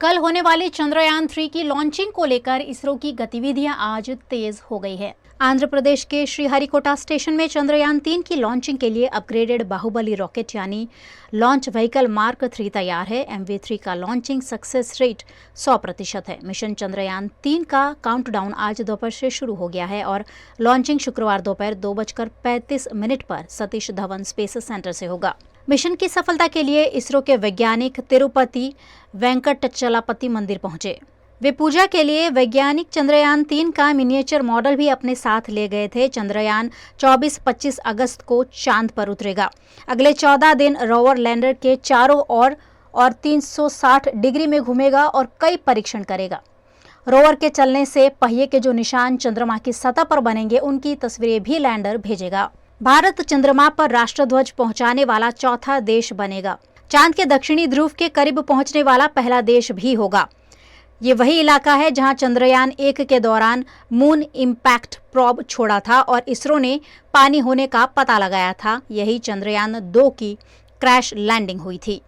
कल होने वाली चंद्रयान 3 की लॉन्चिंग को लेकर इसरो की गतिविधियां आज तेज हो गई है। आंध्र प्रदेश के श्रीहरिकोटा स्टेशन में चंद्रयान 3 की लॉन्चिंग के लिए अपग्रेडेड बाहुबली रॉकेट यानी लॉन्च व्हीकल मार्क 3 तैयार है। MV3 का लॉन्चिंग सक्सेस रेट 100% है। मिशन चंद्रयान 3 का काउंटडाउन आज दोपहर से शुरू हो गया है और लॉन्चिंग शुक्रवार दोपहर 2:35 पर सतीश धवन स्पेस सेंटर से होगा। मिशन की सफलता के लिए इसरो के वैज्ञानिक तिरुपति वेंकटचलपति मंदिर पहुंचे। वे पूजा के लिए वैज्ञानिक चंद्रयान 3 का मिनिएचर मॉडल भी अपने साथ ले गए थे। चंद्रयान 24-25 अगस्त को चांद पर उतरेगा। अगले 14 दिन रोवर लैंडर के चारों ओर और 360 डिग्री में घूमेगा और कई परीक्षण करेगा। रोवर के चलने से पहिए के जो निशान चंद्रमा की सतह पर बनेंगे, उनकी तस्वीरें भी लैंडर भेजेगा। भारत चंद्रमा पर राष्ट्रध्वज पहुंचाने वाला चौथा देश बनेगा। चांद के दक्षिणी ध्रुव के करीब पहुंचने वाला पहला देश भी होगा। ये वही इलाका है जहां चंद्रयान 1 के दौरान मून इम्पैक्ट प्रोब छोड़ा था और इसरो ने पानी होने का पता लगाया था। यही चंद्रयान 2 की क्रैश लैंडिंग हुई थी।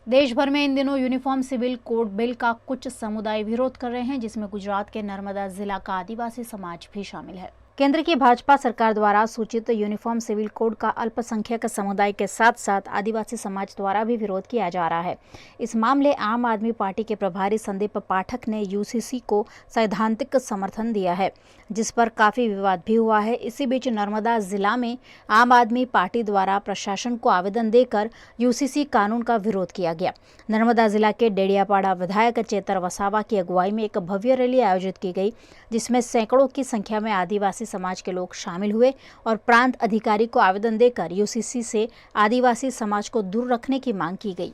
देश भर में इन दिनों यूनिफॉर्म सिविल कोड बिल का कुछ समुदाय विरोध कर रहे हैं, जिसमें गुजरात के नर्मदा जिला का आदिवासी समाज भी शामिल है। केंद्र की भाजपा सरकार द्वारा सूचित यूनिफॉर्म सिविल कोड का अल्पसंख्यक समुदाय के साथ साथ आदिवासी समाज द्वारा भी विरोध किया जा रहा है। इस मामले आम आदमी पार्टी के प्रभारी संदीप पाठक ने UCC को सैद्धांतिक समर्थन दिया है, जिस पर काफी विवाद भी हुआ है। इसी बीच नर्मदा जिला में आम आदमी पार्टी द्वारा प्रशासन को आवेदन देकर UCC कानून का विरोध किया गया। नर्मदा जिला के डेडियापाड़ा विधायक चेतर वसावा की अगुवाई में एक भव्य रैली आयोजित की गई, जिसमें सैकड़ों की संख्या में आदिवासी समाज के लोग शामिल हुए और प्रांत अधिकारी को आवेदन देकर UCC से आदिवासी समाज को दूर रखने की मांग की गई।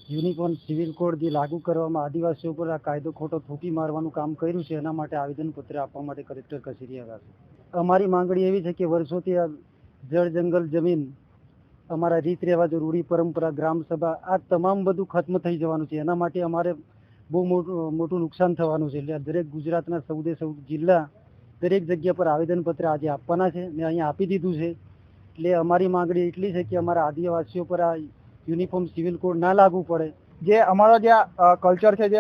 યુનિફોર્મ સિવિલ કોડ જે લાગુ કરવામાં આદિવાસીઓ પર આ કાયદો ખોટો થૂકી મારવાનું કામ કર્યું છે, એના માટે આવેદનપત્ર આપવા માટે કલેક્ટર કચેરી આવ્યા છે। અમારી માંગણી એવી છે કે વર્ષોથી આ જળ જંગલ જમીન અમારા રીત રિવાજો રૂઢી પરંપરા ગ્રામ સભા આ તમામ બધું ખત્મ થઈ જવાનું છે। એના માટે અમારે બહુ મોટું નુકસાન થવાનું છે। એટલે દરેક ગુજરાતના 14 જિલ્લા દરેક જગ્યા પર આવેદનપત્ર આજે આપવાના છે ને અહીંયા આપી દીધું છે। એટલે અમારી માંગણી એટલી છે કે અમારા આદિવાસીઓ પર આ યુનિફોર્મ સિવિલ કોડ ના લાગુ પડે। જે અમારો જે કલ્ચર છે, જે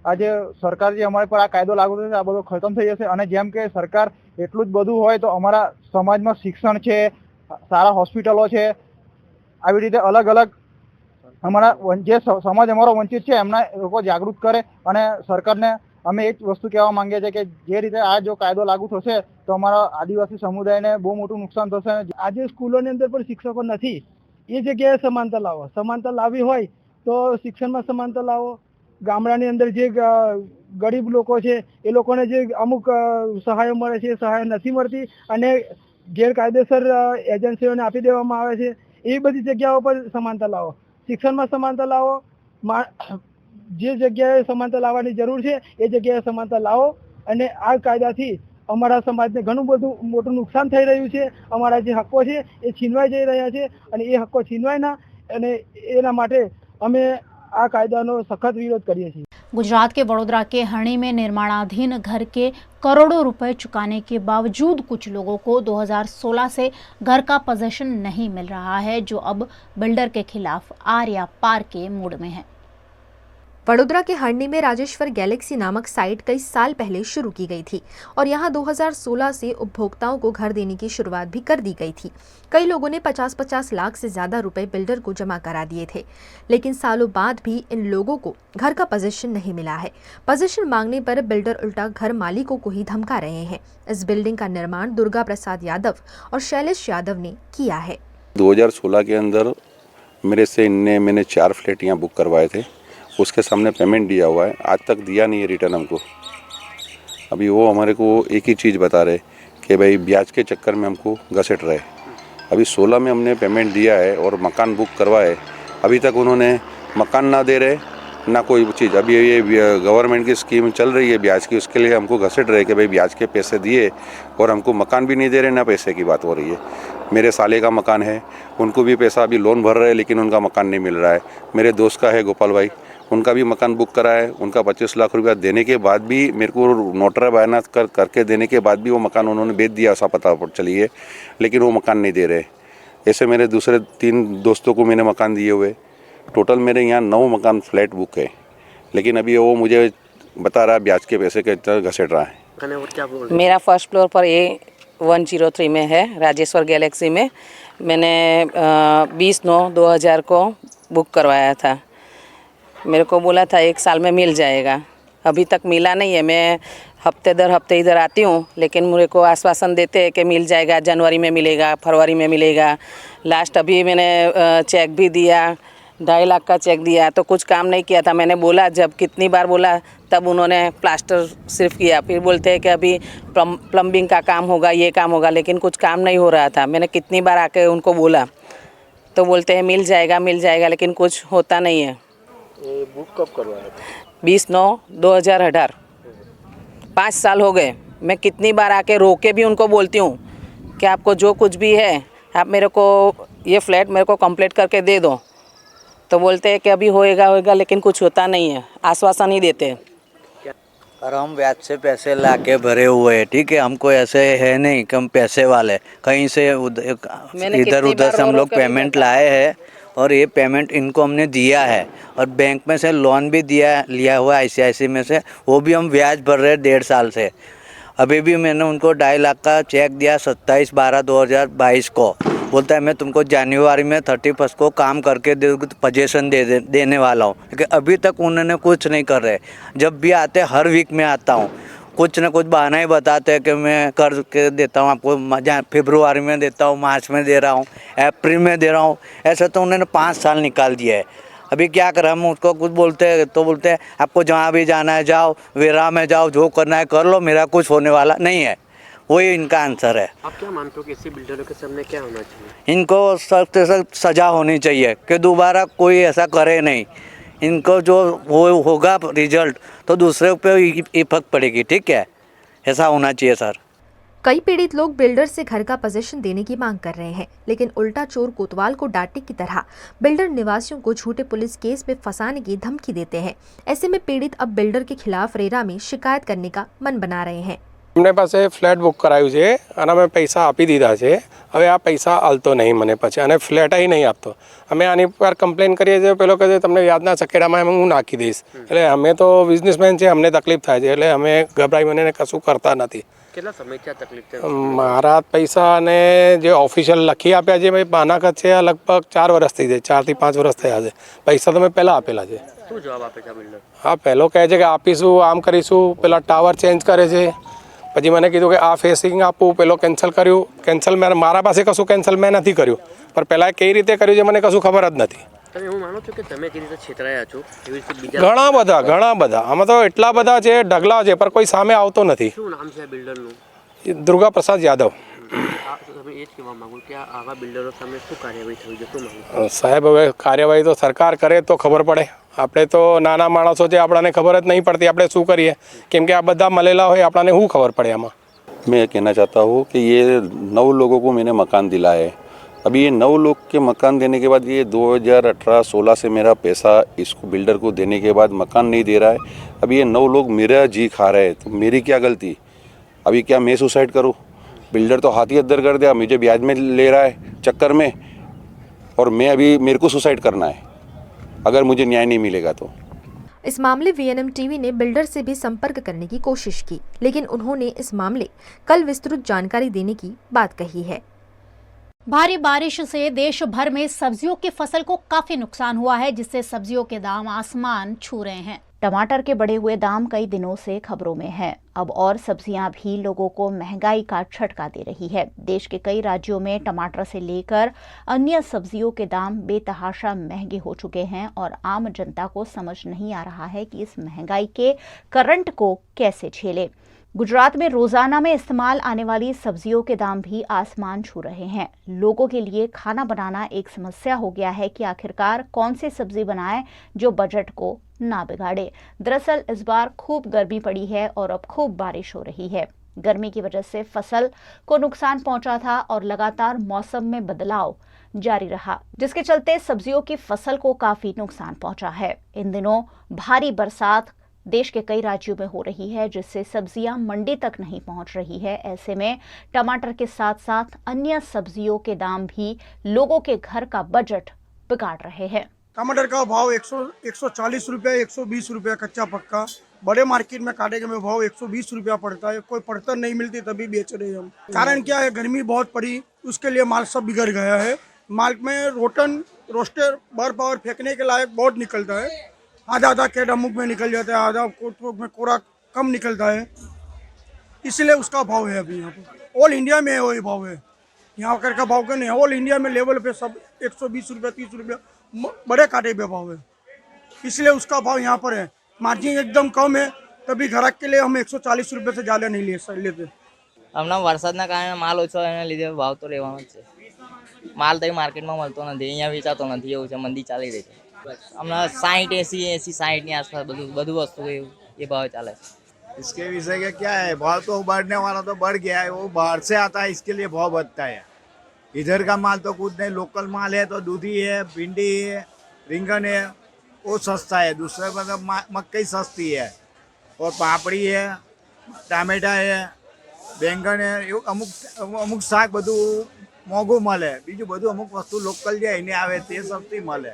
આજે સરકાર જે અમારા પર આ કાયદો લાગુ થશે, આ બધો ખતમ થઈ જશે। અને જેમ કે સરકાર એટલું જ બધું હોય તો અમારા સમાજમાં શિક્ષણ છે, સારા હોસ્પિટલો છે, આવી રીતે અલગ અલગ અમારા જે સમાજ અમારો વંચિત છે એમના લોકો જાગૃત કરે। અને સરકારને અમે એક વસ્તુ કહેવા માંગીએ છીએ કે જે રીતે આ જો કાયદો લાગુ થશે તો અમારા આદિવાસી સમુદાયને બહુ મોટું નુકસાન થશે। આજે સ્કૂલોની અંદર પણ શિક્ષકો નથી, એ જગ્યાએ સમાનતા લાવો। સમાનતા લાવી હોય તો શિક્ષણમાં સમાનતા લાવો। ગામડાની અંદર જે ગરીબ લોકો છે એ લોકોને જે અમુક સહાયો મળે છે એ સહાય નથી મળતી અને ગેરકાયદેસર એજન્સીઓને આપી દેવામાં આવે છે। એ બધી જગ્યાઓ પર સમાનતા લાવો। શિક્ષણમાં સમાનતા લાવો। જે જગ્યાએ સમાનતા લાવવાની જરૂર છે એ જગ્યાએ સમાનતા લાવો। અને આ કાયદાથી અમારા સમાજને ઘણું બધું મોટું નુકસાન થઈ રહ્યું છે। અમારા જે હક્કો છે એ છીનવાઈ જઈ રહ્યા છે અને એ હક્કો છીનવાય ના, અને એના માટે અમે આ કાયદાનો સખત વિરોધ કરીએ છીએ। गुजरात के वडोदरा के हरणी में निर्माणाधीन घर के करोड़ों रुपए चुकाने के बावजूद कुछ लोगों को 2016 से घर का पोजीशन नहीं मिल रहा है, जो अब बिल्डर के खिलाफ आर या पार के मूड में है। वडोदरा के हरणी में राजेश्वर गैलेक्सी नामक साइट कई साल पहले शुरू की गई थी और यहां 2016 से उपभोक्ताओं को घर देने की शुरुआत भी कर दी गई थी। कई लोगों ने 50-50 लाख से ज्यादा रुपए बिल्डर को जमा करा दिए थे, लेकिन सालों बाद भी इन लोगों को घर का पोजीशन नहीं मिला है। पोजीशन मांगने पर बिल्डर उल्टा घर मालिकों को ही धमका रहे हैं। इस बिल्डिंग का निर्माण दुर्गा प्रसाद यादव और शैलेश यादव ने किया है। 2016 के अंदर मेरे से मैंने 4 फ्लैट यहाँ बुक करवाए थे। उसके सामने पेमेंट दिया हुआ है, आज तक दिया नहीं है रिटर्न हमको। अभी वो हमारे को एक ही चीज़ बता रहे कि भाई ब्याज के चक्कर में हमको घसीट रहे। अभी 16 में हमने पेमेंट दिया है और मकान बुक करवाए, अभी तक उन्होंने मकान ना दे रहे ना कोई चीज़। अभी ये गवर्नमेंट की स्कीम चल रही है ब्याज की, उसके लिए हमको घसीट रहे कि भाई ब्याज के पैसे दिए और हमको मकान भी नहीं दे रहे, ना पैसे की बात हो रही है। मेरे साले का मकान है, उनको भी पैसा अभी लोन भर रहे हैं लेकिन उनका मकान नहीं मिल रहा है। मेरे दोस्त का है गोपाल भाई, उनका भी मकान बुक करा है, उनका 25 लाख रुपया देने के बाद भी मेरे को नोटरी बयान करके देने के बाद भी वो मकान उन्होंने बेच दिया, ऐसा पता चली है, लेकिन वो मकान नहीं दे रहे। ऐसे मेरे दूसरे 3 दोस्तों को मैंने मकान दिए हुए। टोटल मेरे यहाँ 9 मकान फ्लैट बुक है, लेकिन अभी वो मुझे बता रहा है ब्याज के पैसे के घसीट रहा है। मेरा फर्स्ट फ्लोर पर A103 में है, राजेश्वर गैलेक्सी में। मैंने 20/9/2000 को बुक करवाया था। मेरे को बोला था 1 साल में मिल जाएगा, अभी तक मिला नहीं है। मैं हफ्ते दर हफ्ते इधर आती हूँ, लेकिन मेरे को आश्वासन देते हैं कि मिल जाएगा, जनवरी में मिलेगा, फरवरी में मिलेगा। लास्ट अभी मैंने चेक भी दिया, 2.5 लाख का चेक दिया, तो कुछ काम नहीं किया था। मैंने बोला, जब कितनी बार बोला तब उन्होंने प्लास्टर सिर्फ किया, फिर बोलते हैं कि अभी प्लम्बिंग का काम होगा, ये काम होगा, लेकिन कुछ काम नहीं हो रहा था। मैंने कितनी बार आके उनको बोला तो बोलते हैं मिल जाएगा, लेकिन कुछ होता नहीं है। बुक कब करवाया था? 20/9/2018, 5 साल हो गए। मैं कितनी बार आके रोके भी उनको बोलती हूँ कि आपको जो कुछ भी है आप मेरे को ये फ्लैट मेरे को कंप्लीट करके दे दो, तो बोलते हैं कि अभी होएगा, लेकिन कुछ होता नहीं है, आश्वासन ही देते हैं। और हम ब्याज से पैसे ला के भरे हुए हैं, ठीक है। हमको ऐसे है नहीं कि हम पैसे वाले, कहीं से इधर उधर से हम लोग पेमेंट लाए हैं और ये पेमेंट इनको हमने दिया है। और बैंक में से लोन भी लिया हुआ है ICICI में से, वो भी हम ब्याज भर रहे हैं 1.5 साल से। अभी भी मैंने उनको 2.5 लाख का चेक दिया 27/12/2022 को। बोलता है मैं तुमको जनवरी में 31 को काम करके पोजीशन देने वाला हूँ, लेकिन अभी तक उन्होंने कुछ नहीं कर रहे। जब भी आते हर वीक में आता हूँ, कुछ ना कुछ बहाना ही बताते हैं कि मैं कर के देता हूँ आपको, फरवरी में देता हूँ, मार्च में दे रहा हूँ, अप्रैल में दे रहा हूँ। ऐसा तो उन्होंने 5 साल निकाल दिया है। अभी क्या करें, हम उसको कुछ बोलते हैं तो बोलते हैं आपको जहाँ भी जाना है जाओ, वेरा में जाओ, जो करना है कर लो, मेरा कुछ होने वाला नहीं है। वही इनका आंसर है। आप क्या मानते हो कि ऐसे बिल्डरों के सामने क्या होना चाहिए? इनको सख्त से सख्त सज़ा होनी चाहिए कि दोबारा कोई ऐसा करे नहीं। इनको जो होगा रिजल्ट तो दूसरे पे इफेक्ट पड़ेगी, ठीक है। ऐसा होना चाहिए सर। कई पीड़ित लोग बिल्डर से घर का पोजीशन देने की मांग कर रहे हैं, लेकिन उल्टा चोर कोतवाल को डांटे की तरह बिल्डर निवासियों को झूठे पुलिस केस में फंसाने की धमकी देते हैं। ऐसे में पीड़ित अब बिल्डर के खिलाफ रेरा में शिकायत करने का मन बना रहे हैं। અમને પાસે ફ્લેટ બુક કરાવ્યું છે અને અમે પૈસા આપી દીધા છે। હવે આ પૈસા હાલતો નહીં મને પછી, અને ફ્લેટ નહીં આપતો। અમે આની પર કમ્પ્લેન કરીએ છીએ, પેલો કહે છે તમને વ્યાજના સકેડામાં હું નાખી દઈશ। એટલે અમે તો બિઝનેસમેન છે, અમને તકલીફ થાય છે, એટલે અમે ગભરાઈ મને કશું કરતા નથી। કેટલા સમયથી આ તકલીફ છે? મારા પૈસા અને જે ઓફિશિયલ લખી આપ્યા છે મેં બાનાખત છે, આ લગભગ 4 વર્ષ થઈ જાય, 4 થી 5 વર્ષ થયા છે। પૈસા તો મેં પહેલાં આપેલા છે। શું જવાબ આપે છે બિલ્ડર? હા, પહેલો કહે છે કે આપીશું, આમ કરીશું, પેલા ટાવર ચેન્જ કરે છે। પછી મને કીધું કે આ ફેસિંગ આપું, પેલો કેન્સલ કર્યું। કેન્સલ મારા પાસે કશું કેન્સલ મેં નથી કર્યું, પણ પહેલાં કઈ રીતે કર્યું છે મને કશું ખબર જ નથી। તમે એવું માનો છો કે તમે જે રીતે છેતરાયા છો એવી રીતે બીજા ઘણા બધા આમાં તો એટલા બધા છે, ઢગલા છે, પણ કોઈ સામે આવતો નથી। શું નામ છે આ બિલ્ડરનું? દુર્ગા પ્રસાદ યાદવ। તમે એ જ કહેવા માંગો કે આવા બિલ્ડરો સામે શું કાર્યવાહી થવી જોઈએ, શું માંગો? સાહેબ હવે કાર્યવાહી તો સરકાર કરે તો ખબર પડે। આપણે તો નાના માણસો છે, આપણાને ખબર જ નહીં પડતી આપણે શું કરીએ, કેમ કે આ બધા મળેલા હોય, આપણાને શું ખબર પડે આમાં। मैं कहना चाहता हूँ कि ये 9 लोगों को मैंने मकान दिलाया है। अभी ये 9 लोग के मकान देने के बाद ये 2018-16 से मेरा पैसा इसको बिल्डर को देने के बाद मकान नहीं दे रहा है। अभी ये 9 लोग मेरा जी खा रहे हैं, तो मेरी क्या गलती? अभी क्या मैं सुसाइड करूँ? बिल्डर तो हाथ ही अद्दर कर दिया, मुझे ब्याज में ले रहा है चक्कर में, और मैं अभी मेरे को सुसाइड करना है अगर मुझे न्याय नहीं मिलेगा तो। इस मामले VNM टीवी ने बिल्डर से भी संपर्क करने की कोशिश की, लेकिन उन्होंने इस मामले कल विस्तृत जानकारी देने की बात कही है। भारी बारिश से देश भर में सब्जियों की फसल को काफी नुकसान हुआ है, जिससे सब्जियों के दाम आसमान छू रहे हैं। टमाटर के बढ़े हुए दाम कई दिनों से खबरों में है। अब और सब्जियां भी लोगों को महंगाई का झटका दे रही है। देश के कई राज्यों में टमाटर से लेकर अन्य सब्जियों के दाम बेतहाशा महंगे हो चुके हैं और आम जनता को समझ नहीं आ रहा है कि इस महंगाई के करंट को कैसे झेले। गुजरात में रोजाना में इस्तेमाल आने वाली सब्जियों के दाम भी आसमान छू रहे हैं। लोगों के लिए खाना बनाना एक समस्या हो गया है कि आखिरकार कौन सी सब्जी बनाएं जो बजट को ना बिगाड़े। दरअसल इस बार खूब गर्मी पड़ी है और अब खूब बारिश हो रही है। गर्मी की वजह से फसल को नुकसान पहुंचा था और लगातार मौसम में बदलाव जारी रहा, जिसके चलते सब्जियों की फसल को काफी नुकसान पहुंचा है। इन दिनों भारी बरसात देश के कई राज्यों में हो रही है, जिससे सब्जियां मंडी तक नहीं पहुंच रही है। ऐसे में टमाटर के साथ साथ अन्य सब्जियों के दाम भी लोगों के घर का बजट बिगाड़ रहे हैं। टमाटर का भाव 140 रुपये, 120 रुपये कच्चा पक्का। बड़े मार्केट में काटे के भाव 120 रुपया पड़ता है। कोई पड़तर नहीं मिलती तभी बेच रहे हैं हम। कारण क्या है, गर्मी बहुत पड़ी, उसके लिए माल सब बिगड़ गया है। माल में रोस्टर बर्फ और फेंकने के लायक बहुत निकलता है। आधा केट अमुक में निकल जाता है, आधा कोट में कोरा कम निकलता है, इसलिए उसका भाव है अभी यहाँ पर। ऑल इंडिया में वही भाव है, यहाँ कर का भाव का नहीं। ऑल इंडिया में लेवल पे सब 120 रुपया, 30 रुपया बड़े कांटे पे भाव है, इसलिए उसका भाव यहाँ पर है। मार्जिन एकदम कम है, तभी ग्राहक के लिए हम 140 रुपये से ज़्यादा नहीं लेते। હમણાં વરસાદના કારણે માલ ઓછો એના લીધે ભાવ તો રહેવાનો જ છે. માલ તો માર્કેટમાં મળતો નથી, અહીંયા વેચાતો નથી, એવું છે, મંદી ચાલી રહી છે. હમણાં 60, 80, 60ની આસપાસ બધું વસ્તુ એ ભાવે ચાલે છે. इसके विषय का क्या है, भाव तो बढ़ने वाला तो बढ़ गया है, वो बाहर से आता है इसके लिए भाव बढ़ता है। इधर का माल तो कुछ नहीं, लोकल माल है तो दूधी है, भिंडी है, रिंगन है, वो सस्ता है। दूसरे मतलब मक्कई सस्ती है, और पापड़ी है, टामेटा है, बेंगन है, એવું અમુક શાક બધું મોંઘું મળે, બીજું બધું અમુક વસ્તુ લોકલ જે એને આવે તે સસ્તી મળે।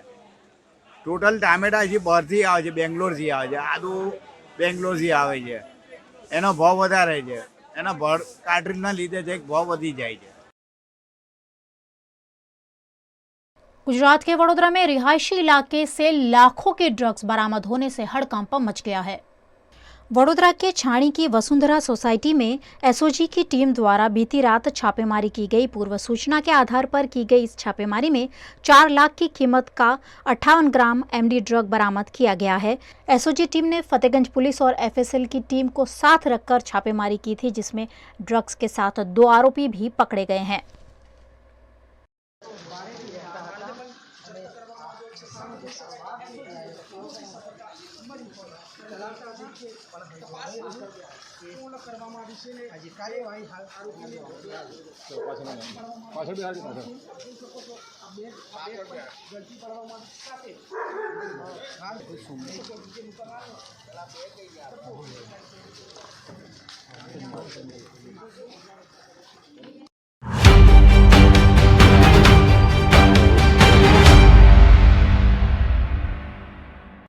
ટોટલ ટામેટા જે બહારથી આવે છે, બેંગ્લોરથી આવે છે, આદુ બેંગ્લોરથી આવે છે, એનો ભાવ વધારે છે, એના કાર્ટ્રીજના લીધે જ ભાવ વધી જાય છે। गुजरात के वडोदरा में रिहायशी इलाके से लाखों के ड्रग्स बरामद होने से हड़कंप मच गया है। वडोदरा के छाणी की वसुंधरा सोसाइटी में एसओजी की टीम द्वारा बीती रात छापेमारी की गई। पूर्व सूचना के आधार पर की गई इस छापेमारी में 4 लाख की कीमत का 58 ग्राम एमडी ड्रग बरामद किया गया है। एसओजी टीम ने फतेहगंज पुलिस और एफएसएल की टीम को साथ रखकर छापेमारी की थी, जिसमें ड्रग्स के साथ 2 आरोपी भी पकड़े गए हैं।